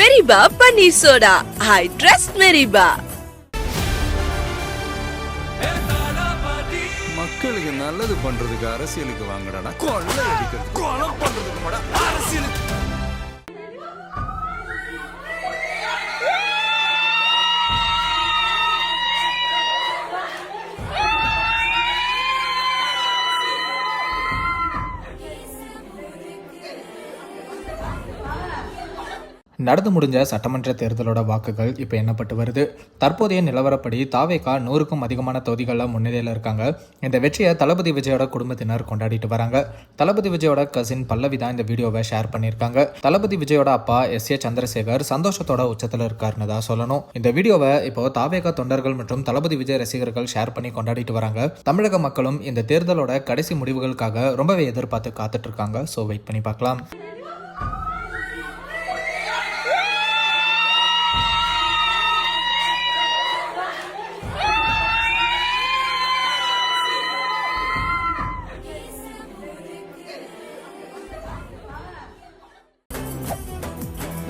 மெரிபா paneer soda. I trust மெரிபா. மக்களுக்கு நல்லது பண்றதுக்கு அரசியலுக்கு வாங்கடா, கொள்ளை அடிக்கிறது கொலை பண்றதுக்கு அரசியலுக்கு. நடந்து முடிஞ்ச சட்டமன்ற தேர்தலோட வாக்குகள் இப்போ எண்ணப்பட்டு வருது. தற்போதைய நிலவரப்படி தாவேகா 100க்கும் அதிகமான தொகுதிகளில் முன்னிலையில் இருக்காங்க. இந்த வெற்றியை தளபதி விஜயோட குடும்பத்தினர் கொண்டாடிட்டு வராங்க. தளபதி விஜயோட கசின் பல்லவி தான் இந்த வீடியோவை ஷேர் பண்ணியிருக்காங்க. தளபதி விஜயோட அப்பா S.A. சந்திரசேகர் சந்தோஷத்தோட உச்சத்தில் இருக்காருன்னு தான் சொல்லணும். இந்த வீடியோவை இப்போ தாவேகா தொண்டர்கள் மற்றும் தளபதி விஜய் ரசிகர்கள் ஷேர் பண்ணி கொண்டாடிட்டு வராங்க. தமிழக மக்களும் இந்த தேர்தலோட கடைசி முடிவுகளுக்காக ரொம்பவே எதிர்பார்த்து காத்துட்டு இருக்காங்க. ஸோ வெயிட் பண்ணி பார்க்கலாம்.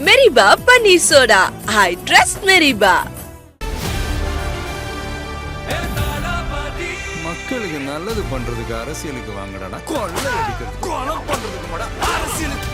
மெரிபா பன்னீர் சோடா. I trust மெரிபா. மக்களுக்கு நல்லது பண்றதுக்கு அரசியலுக்கு வாங்கடா, கொள்ளை அடிக்கிறது கொலை பண்றதுக்கு அரசியலுக்கு.